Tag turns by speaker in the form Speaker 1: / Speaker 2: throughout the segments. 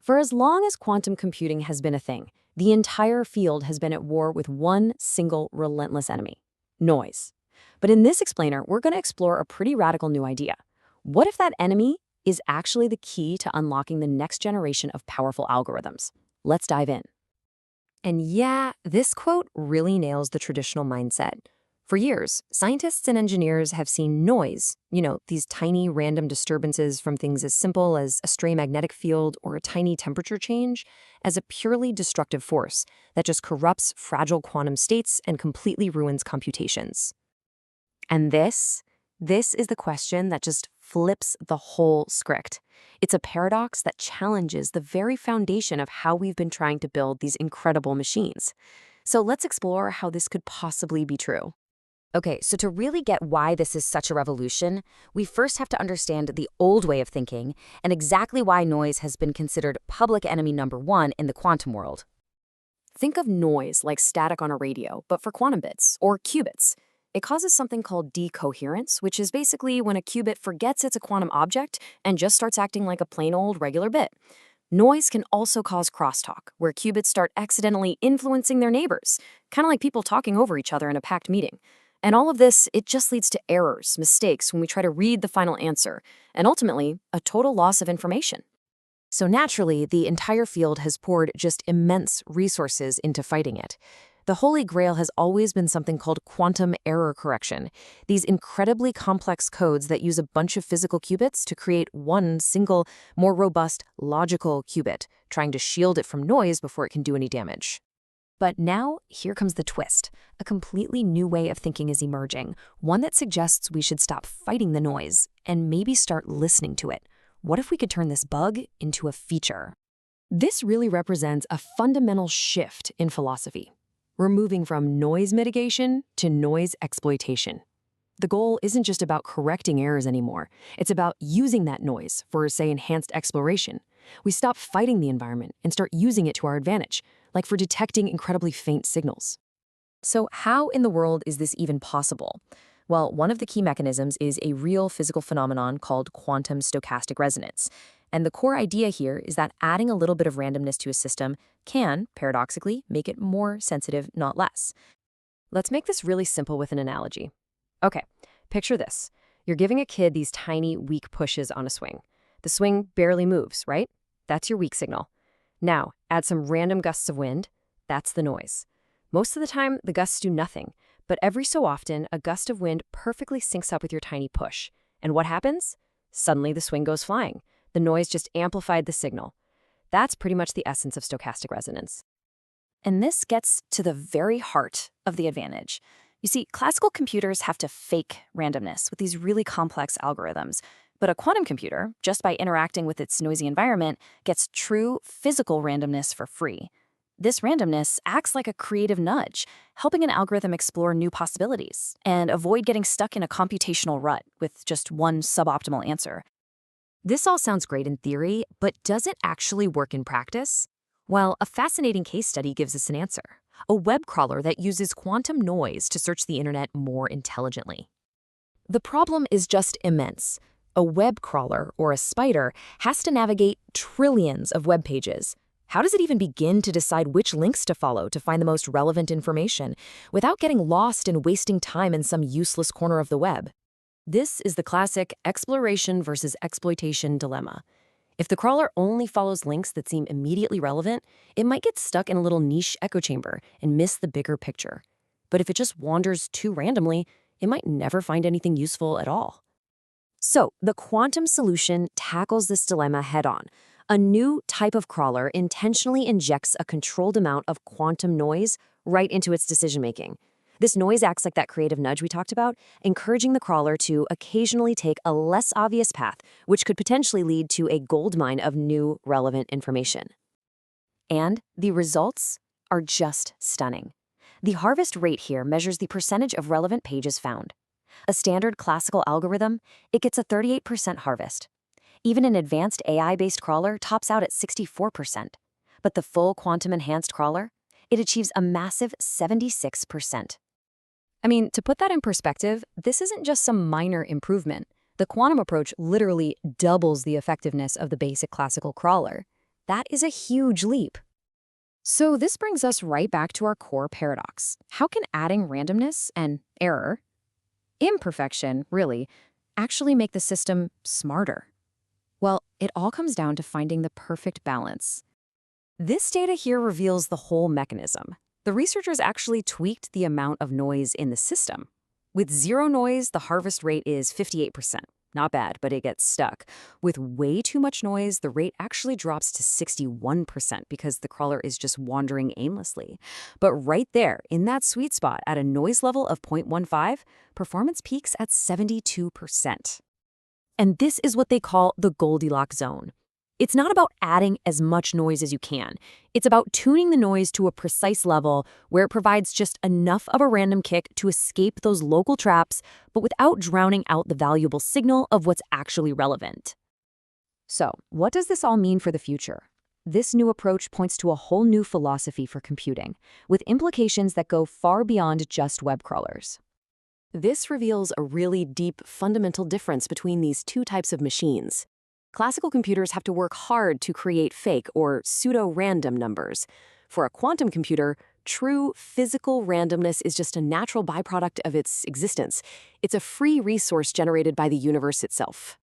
Speaker 1: For as long as quantum computing has been a thing, the entire field has been at war with one single relentless enemy: noise. But in this explainer, we're going to explore a pretty radical new idea. What if that enemy is actually the key to unlocking the next generation of powerful algorithms? Let's dive in. And yeah, this quote really nails the traditional mindset. For years, scientists and engineers have seen noise, these tiny random disturbances from things as simple as a stray magnetic field or a tiny temperature change, as a purely destructive force that just corrupts fragile quantum states and completely ruins computations. And this is the question that just flips the whole script. It's a paradox that challenges the very foundation of how we've been trying to build these incredible machines. So let's explore how this could possibly be true. Okay, so to really get why this is such a revolution, we first have to understand the old way of thinking and exactly why noise has been considered public enemy number one in the quantum world. Think of noise like static on a radio, but for quantum bits, or qubits. It causes something called decoherence, which is basically when a qubit forgets it's a quantum object and just starts acting like a plain old regular bit. Noise can also cause crosstalk, where qubits start accidentally influencing their neighbors, kind of like people talking over each other in a packed meeting. And all of this, it just leads to errors, mistakes when we try to read the final answer, and ultimately, a total loss of information. So naturally, the entire field has poured just immense resources into fighting it. The holy grail has always been something called quantum error correction, these incredibly complex codes that use a bunch of physical qubits to create one single, more robust, logical qubit, trying to shield it from noise before it can do any damage. But now, here comes the twist. A completely new way of thinking is emerging, one that suggests we should stop fighting the noise and maybe start listening to it. What if we could turn this bug into a feature? This really represents a fundamental shift in philosophy. We're moving from noise mitigation to noise exploitation. The goal isn't just about correcting errors anymore. It's about using that noise for, say, enhanced exploration. We stop fighting the environment and start using it to our advantage, like for detecting incredibly faint signals. So how in the world is this even possible? Well, one of the key mechanisms is a real physical phenomenon called quantum stochastic resonance. And the core idea here is that adding a little bit of randomness to a system can, paradoxically, make it more sensitive, not less. Let's make this really simple with an analogy. Okay, picture this. You're giving a kid these tiny, weak pushes on a swing. The swing barely moves, right? That's your weak signal. Now, add some random gusts of wind. That's the noise. Most of the time, the gusts do nothing, but every so often, a gust of wind perfectly syncs up with your tiny push. And what happens? Suddenly, the swing goes flying. The noise just amplified the signal. That's pretty much the essence of stochastic resonance. And this gets to the very heart of the advantage. You see, classical computers have to fake randomness with these really complex algorithms. But a quantum computer, just by interacting with its noisy environment, gets true physical randomness for free. This randomness acts like a creative nudge, helping an algorithm explore new possibilities and avoid getting stuck in a computational rut with just one suboptimal answer. This all sounds great in theory, but does it actually work in practice? Well, a fascinating case study gives us an answer: a web crawler that uses quantum noise to search the internet more intelligently. The problem is just immense. A web crawler, or a spider, has to navigate trillions of web pages. How does it even begin to decide which links to follow to find the most relevant information without getting lost and wasting time in some useless corner of the web? This is the classic exploration versus exploitation dilemma. If the crawler only follows links that seem immediately relevant, it might get stuck in a little niche echo chamber and miss the bigger picture. But if it just wanders too randomly, it might never find anything useful at all. So, the quantum solution tackles this dilemma head-on. A new type of crawler intentionally injects a controlled amount of quantum noise right into its decision-making. This noise acts like that creative nudge we talked about, encouraging the crawler to occasionally take a less obvious path, which could potentially lead to a goldmine of new, relevant information. And the results are just stunning. The harvest rate here measures the percentage of relevant pages found. A standard classical algorithm, it gets a 38% harvest. Even an advanced AI-based crawler tops out at 64%. But the full quantum-enhanced crawler, it achieves a massive 76%. I mean, to put that in perspective, this isn't just some minor improvement. The quantum approach literally doubles the effectiveness of the basic classical crawler. That is a huge leap. So this brings us right back to our core paradox. How can adding randomness and error, imperfection, really, actually make the system smarter? Well, it all comes down to finding the perfect balance. This data here reveals the whole mechanism. The researchers actually tweaked the amount of noise in the system. With zero noise, the harvest rate is 58%. Not bad, but it gets stuck. With way too much noise, the rate actually drops to 61% because the crawler is just wandering aimlessly. But right there, in that sweet spot, at a noise level of 0.15, performance peaks at 72%. And this is what they call the Goldilocks zone. It's not about adding as much noise as you can. It's about tuning the noise to a precise level where it provides just enough of a random kick to escape those local traps, but without drowning out the valuable signal of what's actually relevant. So, what does this all mean for the future? This new approach points to a whole new philosophy for computing, with implications that go far beyond just web crawlers.
Speaker 2: This reveals a really deep, fundamental difference between these two types of machines. Classical computers have to work hard to create fake or pseudo-random numbers. For a quantum computer, true physical randomness is just a natural byproduct of its existence. It's a free resource generated by the universe itself.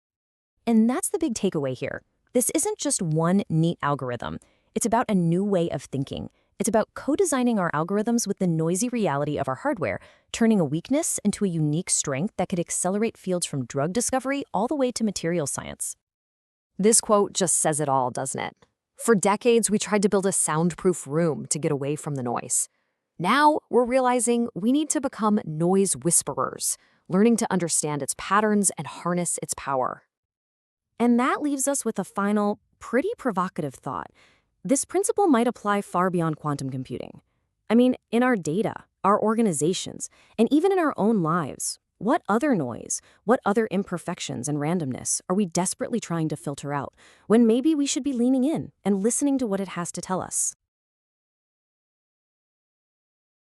Speaker 1: And that's the big takeaway here. This isn't just one neat algorithm. It's about a new way of thinking. It's about co-designing our algorithms with the noisy reality of our hardware, turning a weakness into a unique strength that could accelerate fields from drug discovery all the way to materials science. This quote just says it all, doesn't it? For decades, we tried to build a soundproof room to get away from the noise. Now, we're realizing we need to become noise whisperers, learning to understand its patterns and harness its power. And that leaves us with a final, pretty provocative thought. This principle might apply far beyond quantum computing. I mean, in our data, our organizations, and even in our own lives. What other noise, what other imperfections and randomness are we desperately trying to filter out when maybe we should be leaning in and listening to what it has to tell us?